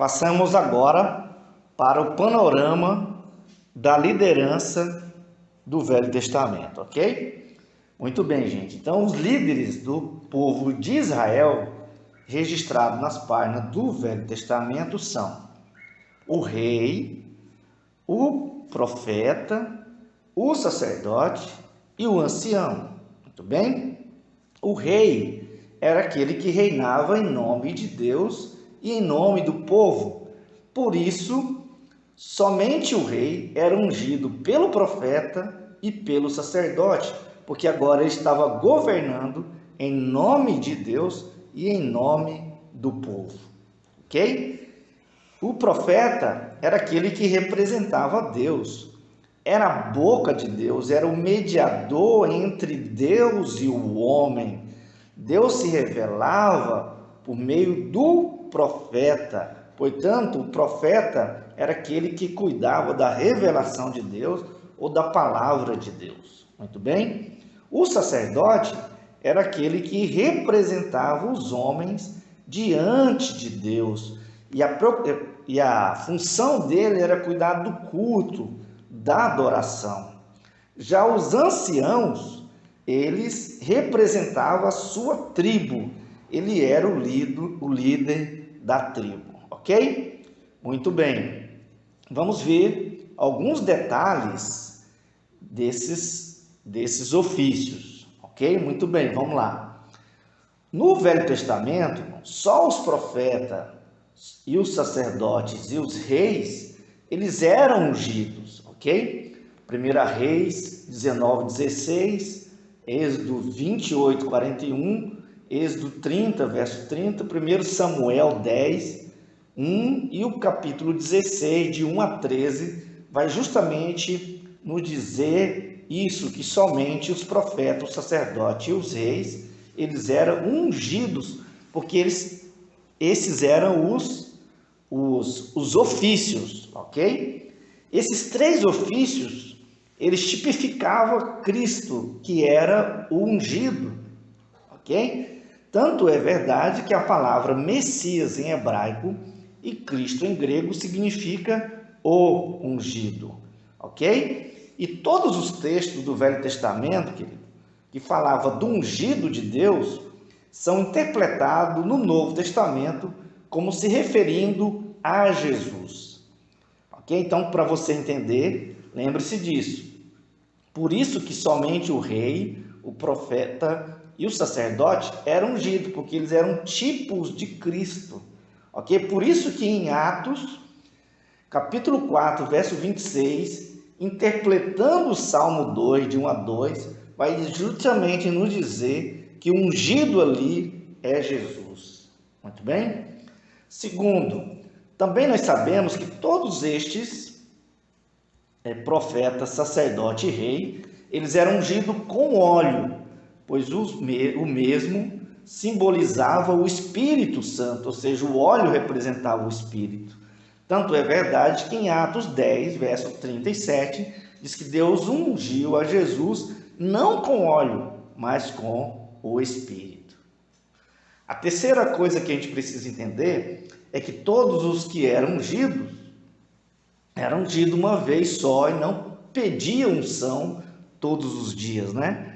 Passamos agora para o panorama da liderança do Velho Testamento, ok? Muito bem, gente. Então, os líderes do povo de Israel, registrados nas páginas do Velho Testamento, são o rei, o profeta, o sacerdote e o ancião. Muito bem? O rei era aquele que reinava em nome de Deus e em nome do povo. Por isso, somente o rei era ungido pelo profeta e pelo sacerdote, porque agora ele estava governando em nome de Deus e em nome do povo. Ok? O profeta era aquele que representava Deus, era a boca de Deus, era o mediador entre Deus e o homem. Deus se revelava por meio do profeta. Portanto, o profeta era aquele que cuidava da revelação de Deus ou da palavra de Deus. Muito bem? O sacerdote era aquele que representava os homens diante de Deus. E a função dele era cuidar do culto, da adoração. Já os anciãos, eles representavam a sua tribo. Ele era o líder da tribo, ok? Muito bem. Vamos ver alguns detalhes desses ofícios, ok? Muito bem, vamos lá. No Velho Testamento, só os profetas e os sacerdotes e os reis, eles eram ungidos, ok? 1 Reis 19:16, Êxodo 28:41, Êxodo 30, verso 30, 1 Samuel 10, 1 e o capítulo 16, de 1 a 13, vai justamente nos dizer isso, que somente os profetas, os sacerdotes e os reis, eles eram ungidos, porque esses eram os ofícios, ok? Esses três ofícios, eles tipificavam Cristo, que era o ungido, ok? Tanto é verdade que a palavra Messias em hebraico e Cristo em grego significa o ungido, ok? E todos os textos do Velho Testamento, querido, que falava do ungido de Deus, são interpretados no Novo Testamento como se referindo a Jesus. Ok? Então, para você entender, lembre-se disso. Por isso que somente o rei, o profeta e o sacerdote eram ungidos, porque eles eram tipos de Cristo. Ok? Por isso que em Atos, capítulo 4, verso 26, interpretando o Salmo 2, de 1 a 2, vai justamente nos dizer que o ungido ali é Jesus. Muito bem? Segundo, também nós sabemos que todos estes profetas, sacerdote e rei, eles eram ungidos com óleo, pois o mesmo simbolizava o Espírito Santo, ou seja, o óleo representava o Espírito. Tanto é verdade que em Atos 10, verso 37, diz que Deus ungiu a Jesus não com óleo, mas com o Espírito. A terceira coisa que a gente precisa entender é que todos os que eram ungidos uma vez só e não pediam unção todos os dias, né?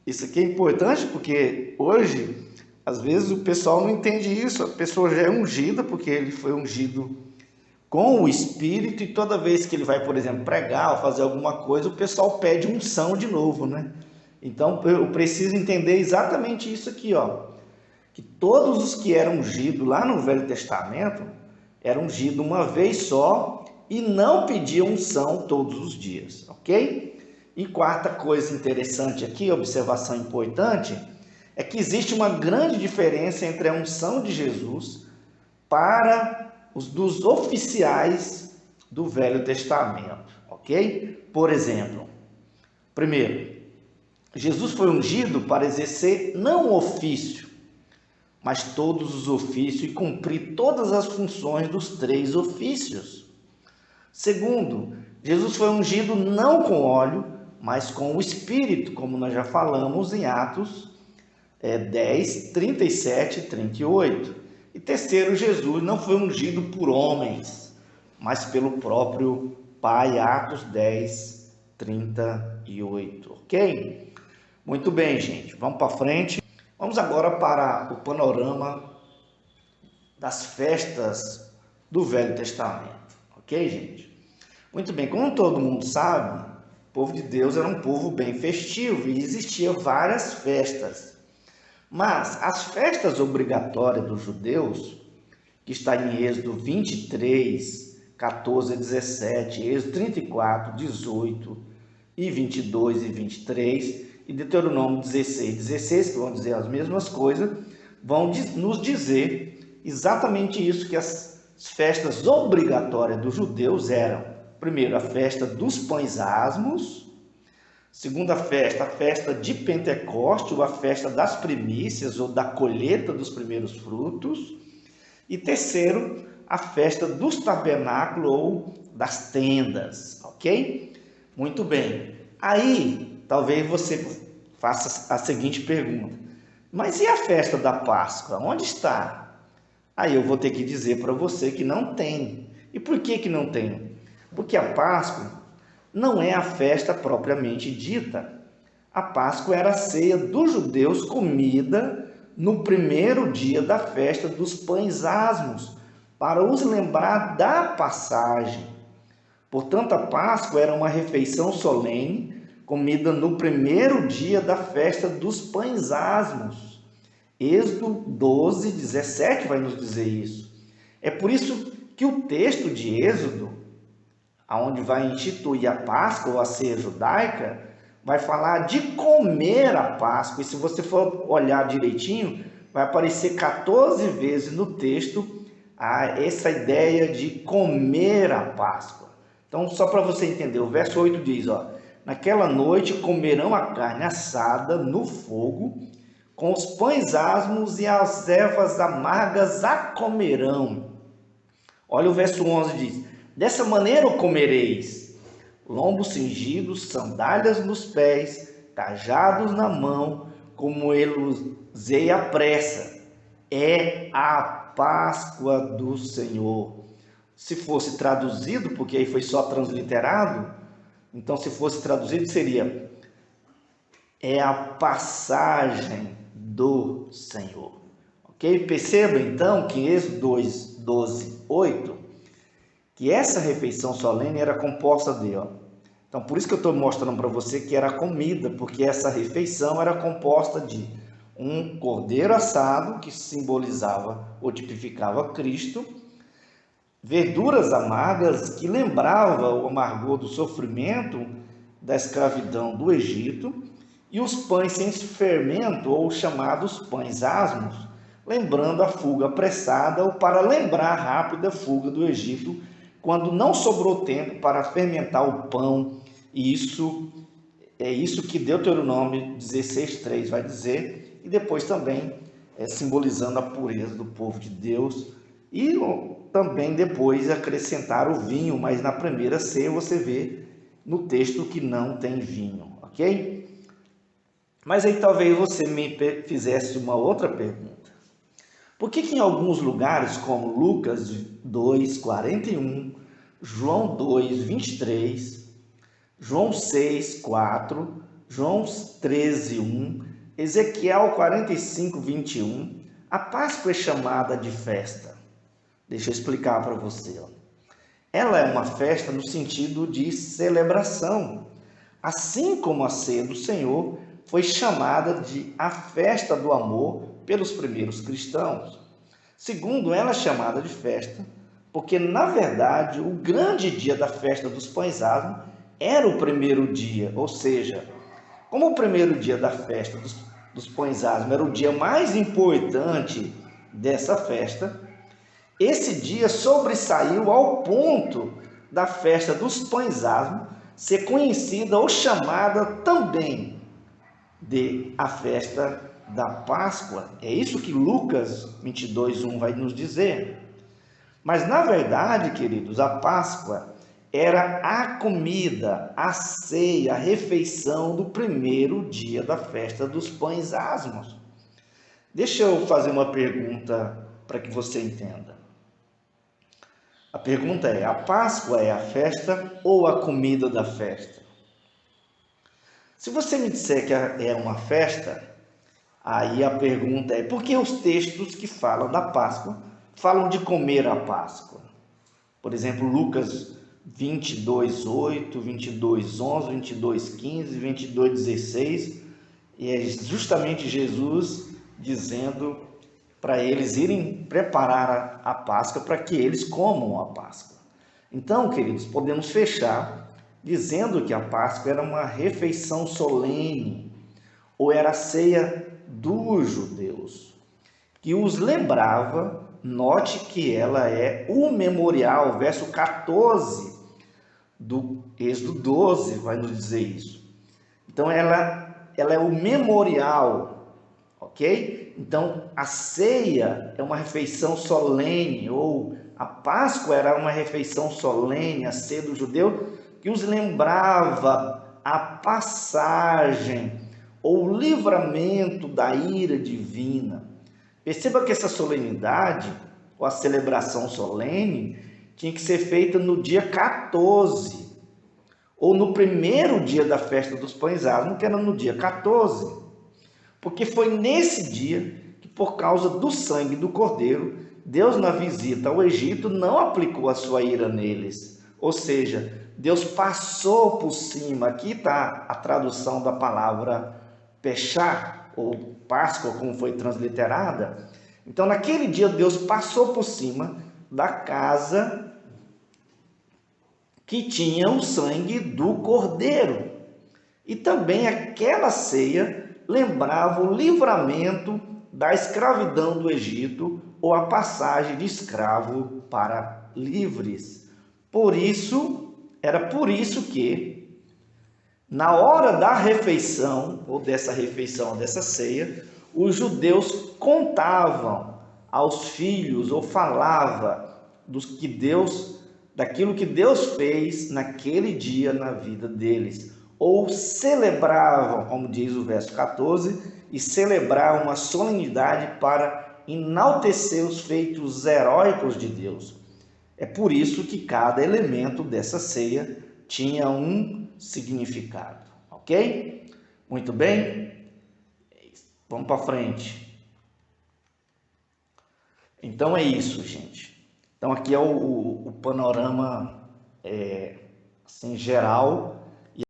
Isso aqui é importante porque hoje, às vezes, o pessoal não entende isso. A pessoa já é ungida porque ele foi ungido com o Espírito, e toda vez que ele vai, por exemplo, pregar ou fazer alguma coisa, o pessoal pede unção de novo, né? Então, eu preciso entender exatamente isso aqui, ó, que todos os que eram ungidos lá no Velho Testamento eram ungidos uma vez só e não pediam unção todos os dias, ok? E quarta coisa interessante aqui, observação importante, é que existe uma grande diferença entre a unção de Jesus para os dos oficiais do Velho Testamento, ok? Por exemplo, primeiro, Jesus foi ungido para exercer não o ofício, mas todos os ofícios e cumprir todas as funções dos três ofícios. Segundo, Jesus foi ungido não com óleo, mas com o Espírito, como nós já falamos em Atos 10, 37 e 38. E terceiro, Jesus não foi ungido por homens, mas pelo próprio Pai. Atos 10, 38, ok? Muito bem, gente, vamos para frente. Vamos agora para o panorama das festas do Velho Testamento, ok, gente? Muito bem, como todo mundo sabe, o povo de Deus era um povo bem festivo e existiam várias festas. Mas as festas obrigatórias dos judeus, que está em Êxodo 23, 14 a 17, Êxodo 34, 18 e 22 e 23, e Deuteronômio 16, 16, que vão dizer as mesmas coisas, vão nos dizer exatamente isso, que as festas obrigatórias dos judeus eram: primeiro, a festa dos pães asmos; segunda festa, a festa de Pentecoste, ou a festa das primícias, ou da colheita dos primeiros frutos; e terceiro, a festa dos tabernáculos, ou das tendas, ok? Muito bem. Aí, talvez você faça a seguinte pergunta: mas e a festa da Páscoa? Onde está? Aí eu vou ter que dizer para você que não tem. E por que que não tem? Porque a Páscoa não é a festa propriamente dita. A Páscoa era a ceia dos judeus comida no primeiro dia da festa dos pães asmos, para os lembrar da passagem. Portanto, a Páscoa era uma refeição solene, comida no primeiro dia da festa dos pães asmos. Êxodo 12, 17 vai nos dizer isso. É por isso que o texto de Êxodo, onde vai instituir a Páscoa ou a ceia judaica, vai falar de comer a Páscoa. E se você for olhar direitinho, vai aparecer 14 vezes no texto essa ideia de comer a Páscoa. Então, só para você entender, o verso 8 diz, naquela noite comerão a carne assada no fogo, com os pães asmos e as ervas amargas a comerão. Olha o verso 11 diz: dessa maneira o comereis: lombos cingidos, sandálias nos pés, cajados na mão, como ele usei à pressa. É a Páscoa do Senhor. Se fosse traduzido, porque aí foi só transliterado, então se fosse traduzido seria: é a passagem do Senhor. Ok? Perceba então que em Êxodo 2, 12, 8, que essa refeição solene era composta de, então por isso que eu estou mostrando para você que era comida, porque essa refeição era composta de um cordeiro assado, que simbolizava ou tipificava Cristo; verduras amargas, que lembrava o amargor do sofrimento da escravidão do Egito; e os pães sem fermento, ou chamados pães asmos, lembrando a fuga apressada, ou para lembrar a rápida fuga do Egito, quando não sobrou tempo para fermentar o pão. E isso é isso que Deuteronômio 16:3 vai dizer, e depois também simbolizando a pureza do povo de Deus. E também depois acrescentar o vinho, mas na primeira ceia você vê no texto que não tem vinho, ok? Mas aí talvez você me fizesse uma outra pergunta: por que em alguns lugares, como Lucas 2, 41, João 2, 23, João 6, 4, João 13, 1, Ezequiel 45, 21, a Páscoa é chamada de festa? Deixa eu explicar para você. Ela é uma festa no sentido de celebração, assim como a ceia do Senhor foi chamada de a festa do amor pelos primeiros cristãos. Segundo, ela é chamada de festa porque, na verdade, o grande dia da festa dos pães asmos era o primeiro dia, ou seja, como o primeiro dia da festa dos pães asmos era o dia mais importante dessa festa, esse dia sobressaiu ao ponto da festa dos pães asmos ser conhecida ou chamada também de a festa da Páscoa. É isso que Lucas 22:1 vai nos dizer. Mas na verdade, queridos, a Páscoa era a comida, a ceia, a refeição do primeiro dia da festa dos pães asmos. Deixa eu fazer uma pergunta para que você entenda. A pergunta é: a Páscoa é a festa ou a comida da festa? Se você me disser que é uma festa, aí a pergunta é: por que os textos que falam da Páscoa falam de comer a Páscoa? Por exemplo, Lucas 22:8, 22:11, 22:15, 22:16, e é justamente Jesus dizendo para eles irem preparar a Páscoa para que eles comam a Páscoa. Então, queridos, podemos fechar dizendo que a Páscoa era uma refeição solene, ou era a ceia dos judeus, que os lembrava. Note que ela é o memorial, verso 14 do Êxodo 12 vai nos dizer isso. Então ela é o memorial, ok? Então a ceia é uma refeição solene, ou a Páscoa era uma refeição solene, a ceia do judeu, que os lembrava a passagem ou o livramento da ira divina. Perceba que essa solenidade, ou a celebração solene, tinha que ser feita no dia 14, ou no primeiro dia da festa dos pães asmos, que era no dia 14, porque foi nesse dia que, por causa do sangue do cordeiro, Deus, na visita ao Egito, não aplicou a sua ira neles, ou seja, Deus passou por cima. Aqui está a tradução da palavra pechá, ou Páscoa, como foi transliterada. Então, naquele dia, Deus passou por cima da casa que tinha o sangue do cordeiro. E também aquela ceia lembrava o livramento da escravidão do Egito, ou a passagem de escravo para livres. Era por isso que, na hora da refeição, ou dessa ceia, os judeus contavam aos filhos, ou falava daquilo que Deus fez naquele dia na vida deles, ou celebravam, como diz o verso 14, e celebravam uma solenidade para enaltecer os feitos heróicos de Deus. É por isso que cada elemento dessa ceia tinha um significado, ok? Muito bem, vamos para frente. Então é isso, gente. Então aqui é o panorama assim, geral